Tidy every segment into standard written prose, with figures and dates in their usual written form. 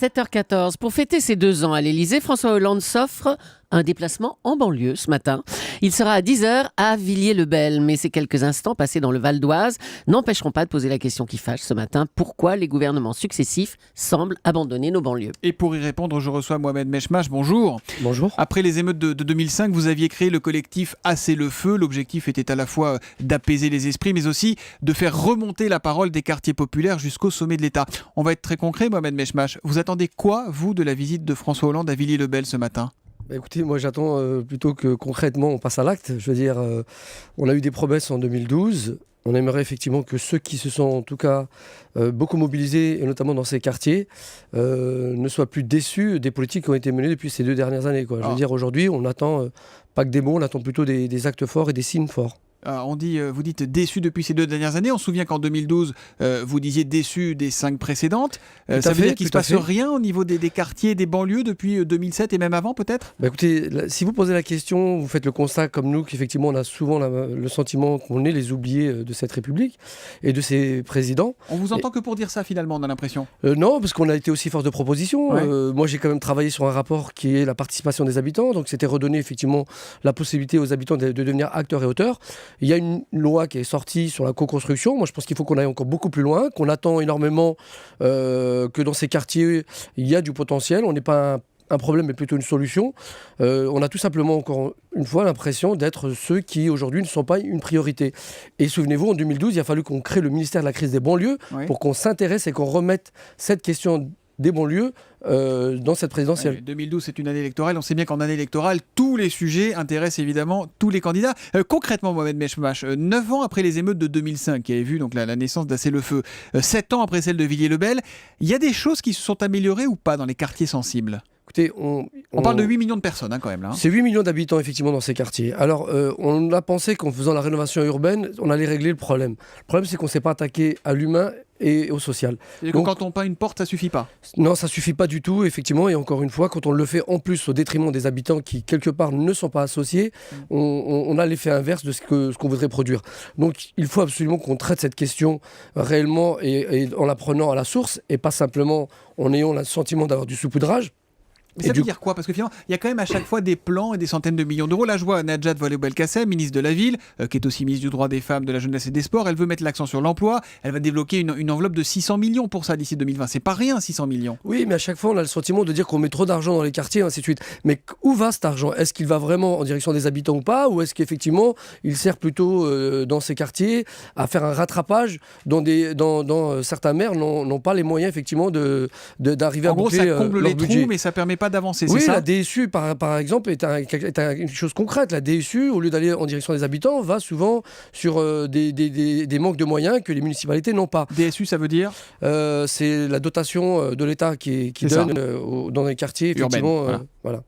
7h14. Pour fêter ses 2 ans à l'Élysée, François Hollande s'offre un déplacement en banlieue ce matin. Il sera à 10h à Villiers-le-Bel, mais ces quelques instants passés dans le Val d'Oise n'empêcheront pas de poser la question qui fâche ce matin. Pourquoi les gouvernements successifs semblent abandonner nos banlieues? Et pour y répondre, je reçois Mohamed Mechmach. Bonjour. Bonjour. Après les émeutes de 2005, vous aviez créé le collectif Assez le feu. L'objectif était à la fois d'apaiser les esprits, mais aussi de faire remonter la parole des quartiers populaires jusqu'au sommet de l'État. On va être très concret, Mohamed Mechmach. Vous attendez quoi, vous, de la visite de François Hollande à Villiers-le-Bel ce matin ? Écoutez, moi j'attends plutôt que concrètement on passe à l'acte. Je veux dire, on a eu des promesses en 2012. On aimerait effectivement que ceux qui se sont en tout cas beaucoup mobilisés, et notamment dans ces quartiers, ne soient plus déçus des politiques qui ont été menées depuis ces 2 dernières années, quoi. Je veux dire, aujourd'hui, on attend pas que des mots, on attend plutôt des actes forts et des signes forts. Vous dites déçu depuis ces 2 dernières années. On se souvient qu'en 2012, vous disiez déçu des 5 précédentes. Ça veut dire qu'il ne se passe rien au niveau des quartiers, des banlieues depuis 2007 et même avant peut-être ? Écoutez, si vous posez la question, vous faites le constat comme nous qu'effectivement on a souvent le sentiment qu'on est les oubliés de cette République et de ses présidents. On vous entend que pour dire ça finalement, on a l'impression. Non, parce qu'on a été aussi force de proposition. Ouais. Moi j'ai quand même travaillé sur un rapport qui est la participation des habitants. Donc c'était redonner effectivement la possibilité aux habitants de devenir acteurs et auteurs. Il y a une loi qui est sortie sur la co-construction. Moi, je pense qu'il faut qu'on aille encore beaucoup plus loin, qu'on attend énormément que dans ces quartiers, il y a du potentiel. On n'est pas un problème, mais plutôt une solution. On a tout simplement, encore une fois, l'impression d'être ceux qui, aujourd'hui, ne sont pas une priorité. Et souvenez-vous, en 2012, il a fallu qu'on crée le ministère de la crise des banlieues pour qu'on s'intéresse et qu'on remette cette question des banlieues dans cette présidentielle. 2012, c'est une année électorale. On sait bien qu'en année électorale, tous les sujets intéressent évidemment tous les candidats. Concrètement, Mohamed Mechmach, 9 ans après les émeutes de 2005, qui avaient vu donc la naissance d'Assez le feu, 7 ans après celle de Villiers-le-Bel, il y a des choses qui se sont améliorées ou pas dans les quartiers sensibles ? Écoutez, on parle de 8 millions de personnes quand même. Là, C'est 8 millions d'habitants effectivement dans ces quartiers. Alors on a pensé qu'en faisant la rénovation urbaine, on allait régler le problème. Le problème c'est qu'on ne s'est pas attaqué à l'humain et au social. Donc, quand on peint une porte, ça suffit pas ? Non, ça suffit pas du tout, effectivement. Et encore une fois, quand on le fait en plus au détriment des habitants qui, quelque part, ne sont pas associés, on a l'effet inverse de ce qu'on voudrait produire. Donc, il faut absolument qu'on traite cette question réellement et en la prenant à la source et pas simplement en ayant le sentiment d'avoir du saupoudrage. Mais ça veut dire quoi ? Parce que finalement, il y a quand même à chaque fois des plans et des centaines de millions d'euros. Là, je vois Najat Vallaud-Belkacem, ministre de la Ville, qui est aussi ministre du droit des femmes, de la jeunesse et des sports. Elle veut mettre l'accent sur l'emploi. Elle va débloquer une enveloppe de 600 millions pour ça d'ici 2020. C'est pas rien, 600 millions. Oui, mais à chaque fois, on a le sentiment de dire qu'on met trop d'argent dans les quartiers, et ainsi de suite. Mais où va cet argent ? Est-ce qu'il va vraiment en direction des habitants ou pas ? Ou est-ce qu'effectivement, il sert plutôt dans ces quartiers à faire un rattrapage dont certains maires n'ont pas les moyens, effectivement, d'arriver à boucler leur budget. En gros, ça comble les trous, mais ça permet pas d'avancer, oui, c'est ça ? La DSU, par exemple, est une chose concrète. La DSU, au lieu d'aller en direction des habitants, va souvent sur des manques de moyens que les municipalités n'ont pas. DSU, ça veut dire ? C'est la dotation de l'État qui donne dans les quartiers, effectivement. Urbaine, voilà.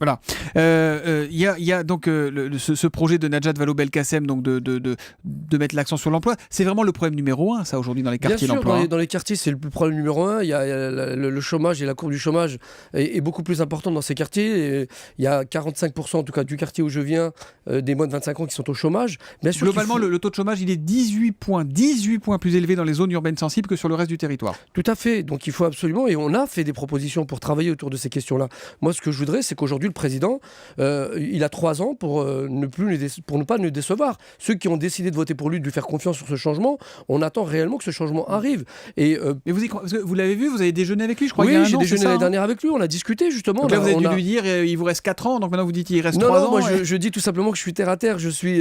Voilà. Il y a donc ce projet de Najat Vallaud-Belkacem donc de mettre l'accent sur l'emploi. C'est vraiment le problème numéro 1, ça, aujourd'hui, dans les quartiers d'emploi. Bien sûr, dans les quartiers, c'est le problème numéro 1. Il y a le chômage et la courbe du chômage est beaucoup plus importante dans ces quartiers. Et il y a 45%, en tout cas, du quartier où je viens, des moins de 25 ans qui sont au chômage. Bien sûr, globalement, le taux de chômage, il est 18 points plus élevé dans les zones urbaines sensibles que sur le reste du territoire. Tout à fait. Donc, il faut absolument, et on a fait des propositions pour travailler autour de ces questions-là. Moi, ce que je voudrais, c'est qu'aujourd'hui, le président, il a 3 ans pour ne pas nous décevoir. Ceux qui ont décidé de voter pour lui, de lui faire confiance sur ce changement, on attend réellement que ce changement arrive. Mais parce que vous l'avez vu, vous avez déjeuné avec lui, je crois. Oui, il y a un j'ai an, déjeuné c'est ça, l'année dernière avec lui, on a discuté justement. Donc là, vous avez dû lui dire, il vous reste 4 ans, donc maintenant vous dites il reste 3 ans. Non, moi je dis tout simplement que je suis terre à terre, je suis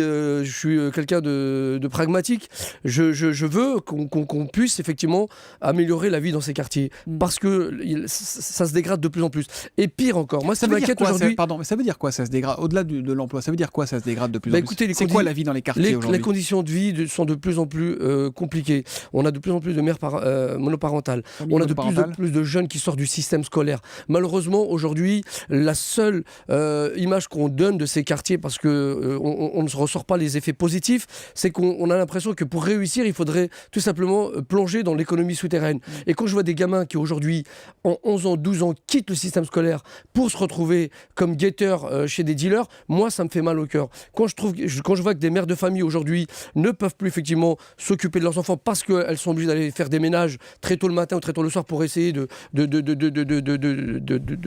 quelqu'un de pragmatique. Je veux qu'on puisse effectivement améliorer la vie dans ces quartiers, parce que ça se dégrade de plus en plus. Et pire encore, moi ça m'inquiète aujourd'hui. Mais ça veut dire quoi, ça se dégrade au-delà de l'emploi? Ça veut dire quoi, ça se dégrade de plus en plus? C'est quoi la vie dans les quartiers aujourd'hui? Les conditions de vie sont de plus en plus compliquées. On a de plus en plus de mères monoparentales. On a de plus en plus de jeunes qui sortent du système scolaire. Malheureusement, aujourd'hui, la seule image qu'on donne de ces quartiers, parce qu'on ne ressort pas les effets positifs, c'est qu'on a l'impression que pour réussir, il faudrait tout simplement plonger dans l'économie souterraine. Et quand je vois des gamins qui aujourd'hui, en 11 ans, 12 ans, quittent le système scolaire pour se retrouver comme guetteur chez des dealers, moi ça me fait mal au cœur. Quand je vois que des mères de famille aujourd'hui ne peuvent plus effectivement s'occuper de leurs enfants parce qu'elles sont obligées d'aller faire des ménages très tôt le matin ou très tôt le soir pour essayer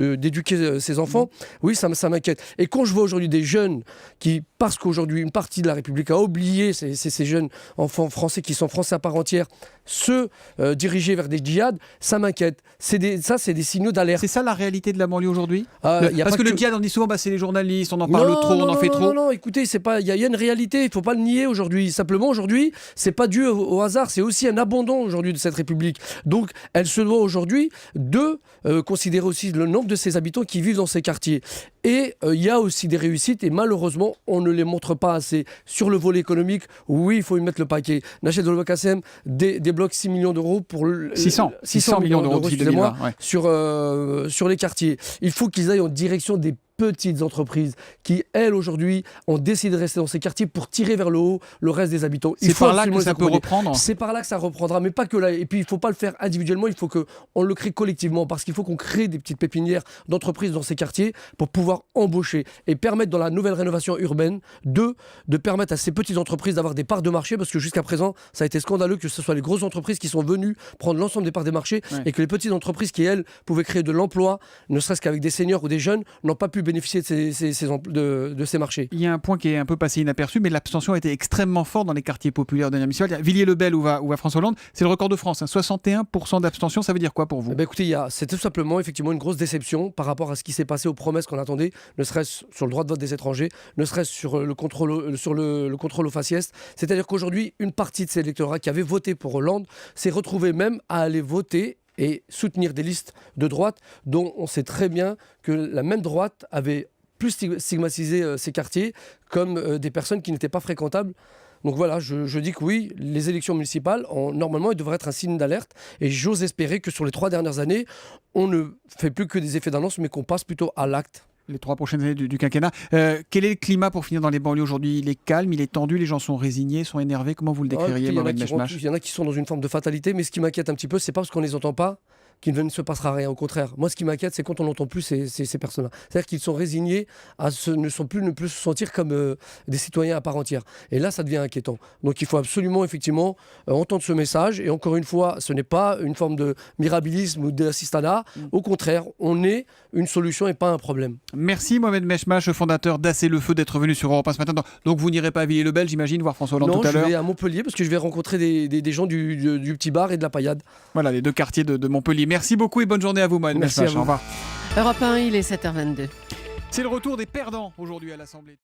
d'éduquer ces enfants, oui, ça m'inquiète. Et quand je vois aujourd'hui des jeunes qui, parce qu'aujourd'hui une partie de la République a oublié ces jeunes enfants français qui sont français à part entière, se diriger vers des djihad, ça m'inquiète. C'est des signaux d'alerte. C'est ça la réalité de la banlieue aujourd'hui? Parce Parce que le djihad, on dit souvent, c'est les journalistes, on en parle trop, on en fait trop. Non, écoutez, il y a une réalité, il ne faut pas le nier aujourd'hui. Simplement, aujourd'hui, c'est pas dû au hasard, c'est aussi un abandon aujourd'hui de cette République. Donc, elle se doit aujourd'hui de considérer aussi le nombre de ses habitants qui vivent dans ces quartiers. Et il y a aussi des réussites, et malheureusement, on ne les montre pas assez. Sur le volet économique, oui, il faut y mettre le paquet. Nached Olbakassem débloque 6 millions d'euros pour... 600 millions d'euros d'ici 2020, ouais. sur les quartiers. Il faut qu'ils aillent en direction des petites entreprises qui, elles, aujourd'hui, ont décidé de rester dans ces quartiers pour tirer vers le haut le reste des habitants. C'est par là que ça peut reprendre. C'est par là que ça reprendra, mais pas que là. Et puis, il ne faut pas le faire individuellement, il faut qu'on le crée collectivement, parce qu'il faut qu'on crée des petites pépinières d'entreprises dans ces quartiers pour pouvoir embaucher et permettre, dans la nouvelle rénovation urbaine, de permettre à ces petites entreprises d'avoir des parts de marché, parce que jusqu'à présent, ça a été scandaleux que ce soit les grosses entreprises qui sont venues prendre l'ensemble des parts des marchés, ouais, et que les petites entreprises qui, elles, pouvaient créer de l'emploi, ne serait-ce qu'avec des seniors ou des jeunes, n'ont pas pu bénéficier de ces marchés. Il y a un point qui est un peu passé inaperçu, mais l'abstention a été extrêmement forte dans les quartiers populaires de municipale. Villiers-le-Bel où va François Hollande, c'est le record de France, hein, 61% d'abstention, ça veut dire quoi pour vous? Écoutez, c'est tout simplement effectivement une grosse déception par rapport à ce qui s'est passé aux promesses qu'on attendait, ne serait-ce sur le droit de vote des étrangers, ne serait-ce sur le contrôle au faciès. C'est-à-dire qu'aujourd'hui, une partie de ces électorats qui avaient voté pour Hollande s'est retrouvée même à aller voter et soutenir des listes de droite dont on sait très bien que la même droite avait plus stigmatisé ces quartiers comme des personnes qui n'étaient pas fréquentables. Donc voilà, je dis que oui, les élections municipales, normalement, elles devraient être un signe d'alerte. Et j'ose espérer que sur les 3 dernières années, on ne fait plus que des effets d'annonce, mais qu'on passe plutôt à l'acte. Les 3 prochaines années du quinquennat. Quel est le climat pour finir dans les banlieues aujourd'hui? Il est calme, il est tendu, les gens sont résignés, sont énervés. Comment vous le décririez, Mohamed Mechmach? Il y en a qui sont dans une forme de fatalité, mais ce qui m'inquiète un petit peu, c'est pas parce qu'on les entend pas qu'il ne se passera rien. Au contraire, moi, ce qui m'inquiète, c'est quand on n'entend plus ces personnes-là. C'est-à-dire qu'ils sont résignés ne plus se sentir comme des citoyens à part entière. Et là, ça devient inquiétant. Donc, il faut absolument, effectivement, entendre ce message. Et encore une fois, ce n'est pas une forme de mirabilisme ou d'assistanat. Au contraire, on est une solution et pas un problème. Merci, Mohamed Mechmach, fondateur d'Assez le Feu, d'être venu sur Europe 1 ce matin. Donc, vous n'irez pas à Villiers-le-Bel, j'imagine, voir François Hollande tout à l'heure? Non, je vais à Montpellier parce que je vais rencontrer des gens du Petit Bar et de la Paillade. Voilà, les 2 quartiers de Montpellier. Merci beaucoup et bonne journée à vous, Mohamed Mechmach. Au revoir. Europe 1, il est 7h22. C'est le retour des perdants aujourd'hui à l'Assemblée.